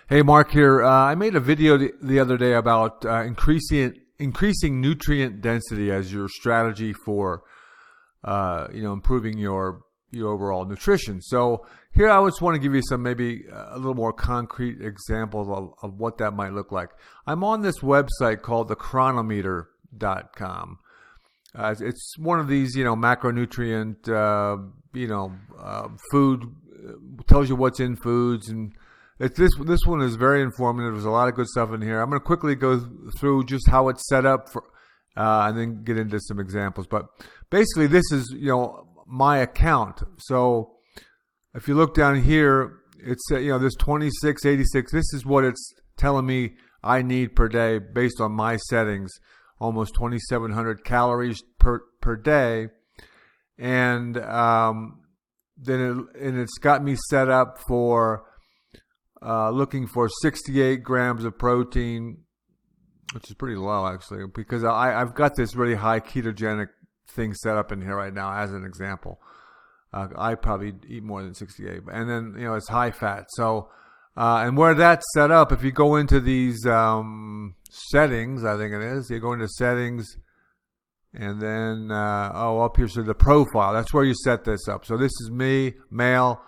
Hey, Mark here. I made a video the other day about increasing nutrient density as your strategy for improving your overall nutrition. So here I just want to give you some maybe a little more concrete examples of what that might look like. I'm on this website called the Cronometer.com. It's one of these macronutrient food tells you what's in foods, and this one is very informative. There's a lot of good stuff in here. I'm going to quickly go through just how it's set up for, and then get into some examples. But basically, this is my account. So if you look down here, it's this 2686. This is what it's telling me I need per day based on my settings. Almost 2,700 calories per day, and it's got me set up for looking for 68 grams of protein, which is pretty low actually, because I've got this really high ketogenic thing set up in here right now as an example. I probably eat more than 68, and then it's high fat. So and where that's set up, if you go into these settings, I think it is, you go into settings, and then up here, so the profile, that's where you set this up. So this is me, male,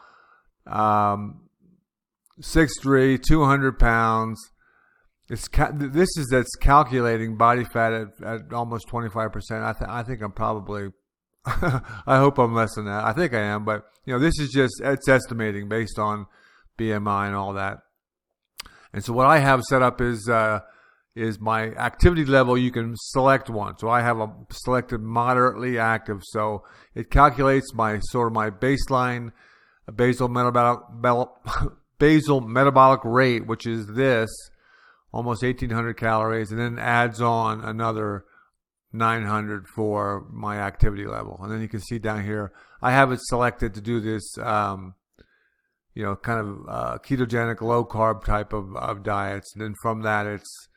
6'3", 200 pounds. That's calculating body fat at almost 25%. I think I'm probably I hope I'm less than that. I think I am, but this is just, it's estimating based on BMI and all that. And so what I have set up is my activity level. You can select one. So I have selected moderately active. So it calculates my baseline basal metabolic rate, which is this, almost 1,800 calories, and then adds on another 900 for my activity level. And then you can see down here, I have it selected to do this ketogenic, low carb type of diets. And then from that, it's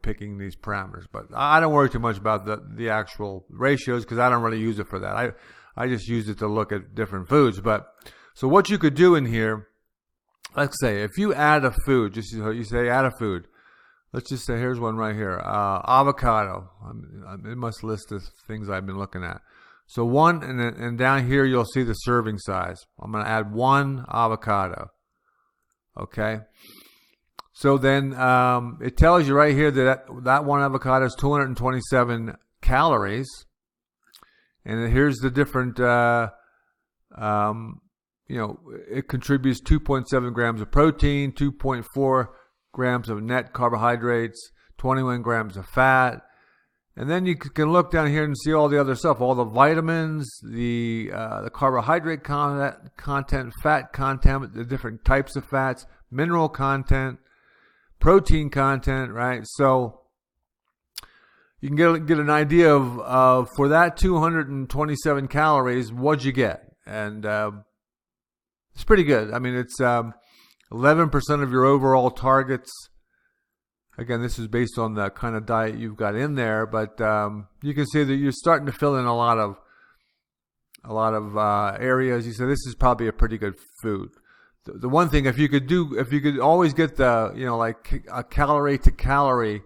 picking these parameters. But I don't worry too much about the actual ratios, because I don't really use it for that. I just use it to look at different foods. But so what you could do in here, let's say if you add a food, just you say add a food. Let's just say here's one right here, avocado. It must list the things I've been looking at. So one, and down here you'll see the serving size. I'm going to add one avocado. Okay. So then it tells you right here that one avocado is 227 calories. And here's the different, it contributes 2.7 grams of protein, 2.4 grams of net carbohydrates, 21 grams of fat. And then you can look down here and see all the other stuff, all the vitamins, the carbohydrate content, fat content, the different types of fats, mineral content, protein content, right? So you can get an idea of for that 227 calories, what'd you get? And it's pretty good. I mean, it's 11% of your overall targets. Again, this is based on the kind of diet you've got in there, but you can see that you're starting to fill in a lot of areas. You say this is probably a pretty good food. The one thing, if you could always get the like a calorie to calorie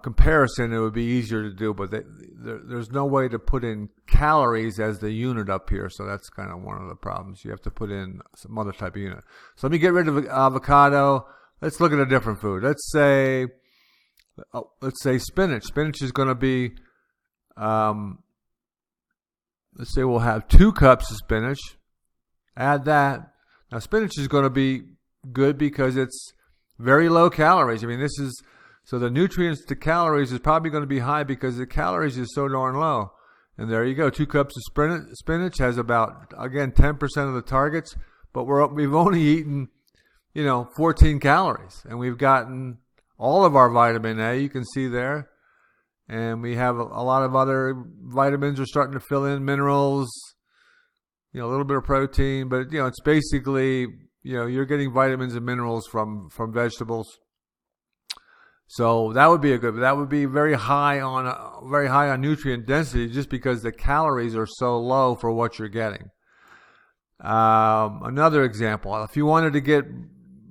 comparison, it would be easier to do. But there's no way to put in calories as the unit up here, so that's kind of one of the problems. You have to put in some other type of unit. So let me get rid of avocado. Let's look at a different food. Let's say spinach. Spinach is going to be, let's say we'll have 2 cups of spinach. Add that. Now spinach is going to be good because it's very low calories. I mean, so the nutrients to calories is probably going to be high because the calories is so darn low. And there you go. 2 cups of spinach has about, again, 10% of the targets, but we've only eaten 14 calories, and we've gotten all of our vitamin A, you can see there, and we have a lot of other vitamins are starting to fill in, minerals, a little bit of protein, but it's basically you're getting vitamins and minerals from vegetables. So that would be very high on nutrient density, just because the calories are so low for what you're getting. Another example, if you wanted to get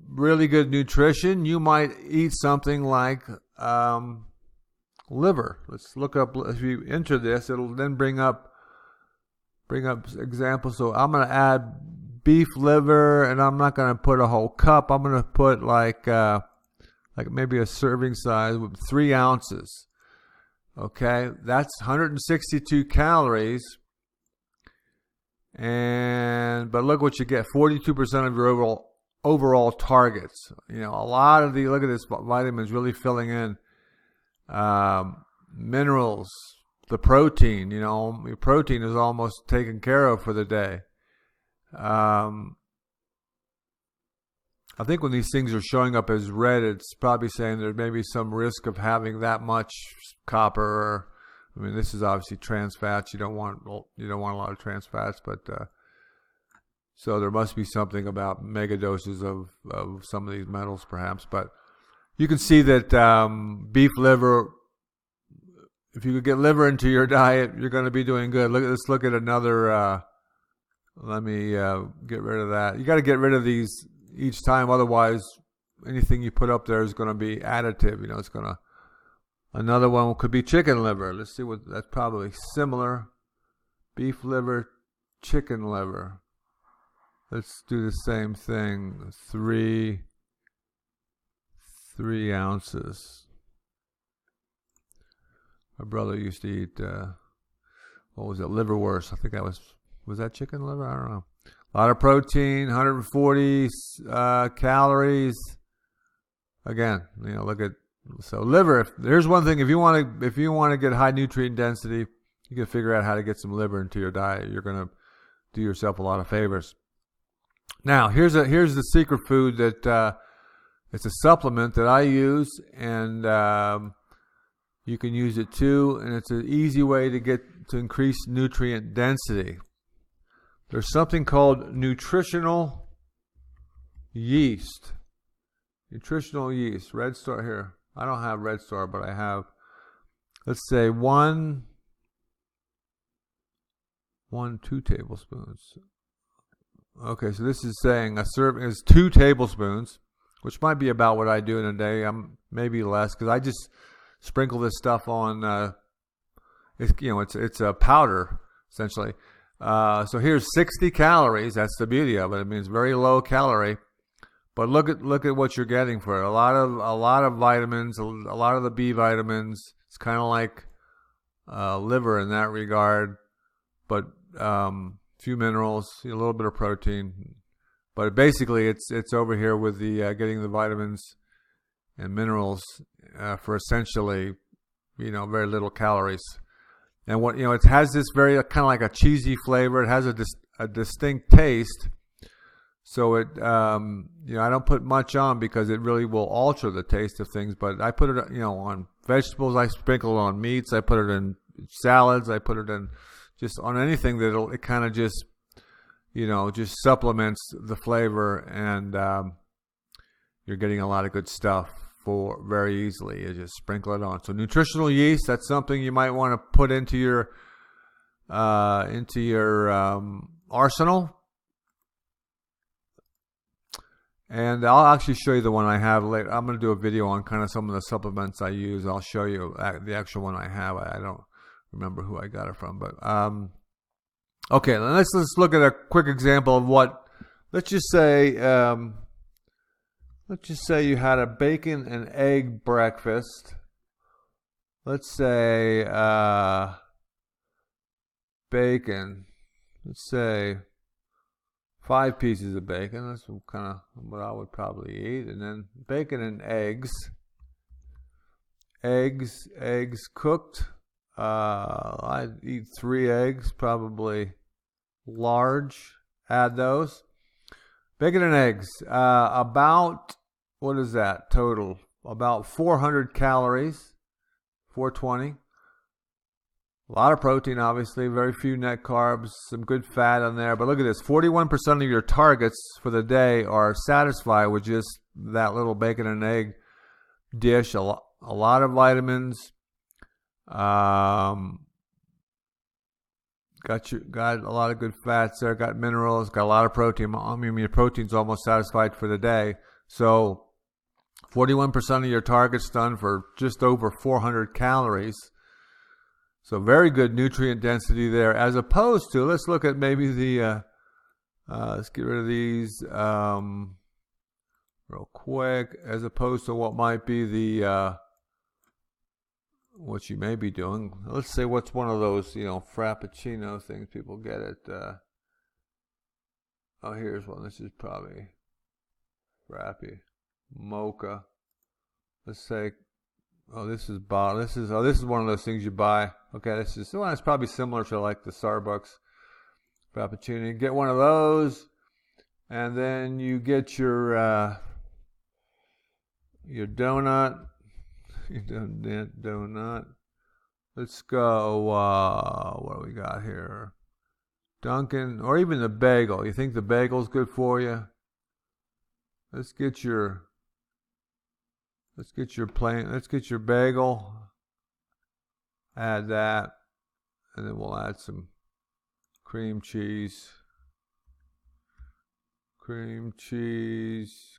really good nutrition, you might eat something like liver. Let's look up, if you enter this, it'll then bring up examples. So I'm going to add beef liver, and I'm not going to put a whole cup. I'm going to put like maybe a serving size with 3 ounces. Okay, that's 162 calories. But look what you get, 42% of your overall targets. A lot of look at this, vitamins really filling in. Minerals, the protein, your protein is almost taken care of for the day. I think when these things are showing up as red, it's probably saying there may be some risk of having that much copper. This is obviously trans fats. You don't want a lot of trans fats, but so there must be something about mega doses of some of these metals, perhaps. But you can see that beef liver. If you could get liver into your diet, you're going to be doing good. Let's look at another. Let me get rid of that. You got to get rid of these each time, otherwise anything you put up there is going to be additive. It's going to. Another one could be chicken liver. Let's see what that's probably similar. Beef liver, chicken liver. Let's do the same thing. 3 ounces. My brother used to eat, what was it, liverwurst. I think that was that chicken liver? I don't know. A lot of protein, 140 calories. Again, look at, so liver. There's one thing, if you want to get high nutrient density, you can figure out how to get some liver into your diet. You're going to do yourself a lot of favors. Now, here's the secret food that it's a supplement that I use, and you can use it too, and it's an easy way to increase nutrient density. There's something called nutritional yeast. Nutritional yeast, Red Star here. I don't have Red Star, but I have, let's say 2 tablespoons. Okay, so this is saying a serving is 2 tablespoons, which might be about what I do in a day. Maybe less, because I just sprinkle this stuff on. It's a powder essentially. So here's 60 calories. That's the beauty of it. It means very low calorie. But look at what you're getting for it. A lot of vitamins, a lot of the B vitamins. It's kind of like liver in that regard, but few minerals, a little bit of protein. But basically, it's over here with the getting the vitamins and minerals for essentially, very little calories. And what it has this very kind of like a cheesy flavor. It has a distinct taste. So it, I don't put much on because it really will alter the taste of things. But I put it, on vegetables. I sprinkle it on meats. I put it in salads. I put it in just on anything that it kind of just, just supplements the flavor, and you're getting a lot of good stuff for very easily. You just sprinkle it on. So nutritional yeast, that's something you might want to put into your arsenal. And I'll actually show you the one I have later. I'm going to do a video on kind of some of the supplements I use. I'll show you the actual one I have. I don't remember who I got it from, but okay. Let's look at a quick example of what. Let's just say you had a bacon and egg breakfast. Let's say bacon. Let's say 5 pieces of bacon. That's kind of what I would probably eat. And then bacon and eggs. Eggs cooked. I'd eat 3 eggs, probably large. Add those. Bacon and eggs. About, what is that total? About 400 calories. 420. A lot of protein, obviously. Very few net carbs. Some good fat on there. But look at this. 41% of your targets for the day are satisfied with just that little bacon and egg dish. A lot of vitamins. Got got a lot of good fats there, got minerals, got a lot of protein. I mean, your protein's almost satisfied for the day. So 41% of your target's done for just over 400 calories. So very good nutrient density there, as opposed to, let's look at maybe the, let's get rid of these real quick, as opposed to what might be the, what you may be doing. Let's say what's one of those, Frappuccino things people get at, oh, here's one. This is probably Frappy. Mocha. Let's say, this is one of those things you buy. Okay, this is one that's probably similar to like the Starbucks Frappuccino. You get one of those, and then you get your donut. Donut. Let's go. What do we got here? Dunkin', or even the bagel. You think the bagel's good for you? Let's get your bagel. Add that, and then we'll add some cream cheese. Cream cheese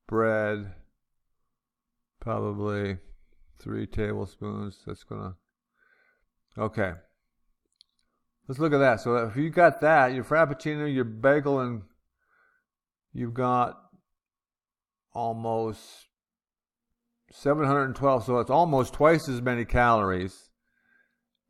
spread. Probably 3 tablespoons. That's gonna. Okay. Let's look at that. So if you got that, your Frappuccino, your bagel, and you've got almost 712. So it's almost twice as many calories.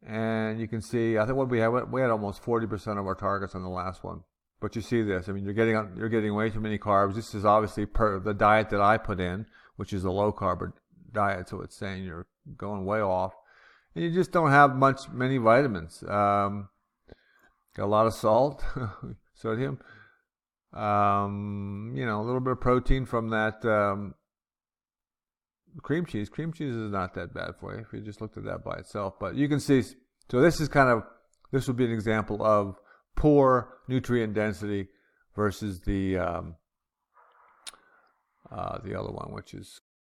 And you can see, I think what we had almost 40% of our targets on the last one. But you see this. I mean, you're getting way too many carbs. This is obviously per the diet that I put in, which is a low carb diet. So it's saying you're going way off, and you just don't have many vitamins. Got a lot of salt, sodium. A little bit of protein from that cream cheese. Cream cheese is not that bad for you if you just looked at that by itself. But you can see. So this would be an example of poor nutrient density versus the other one, which is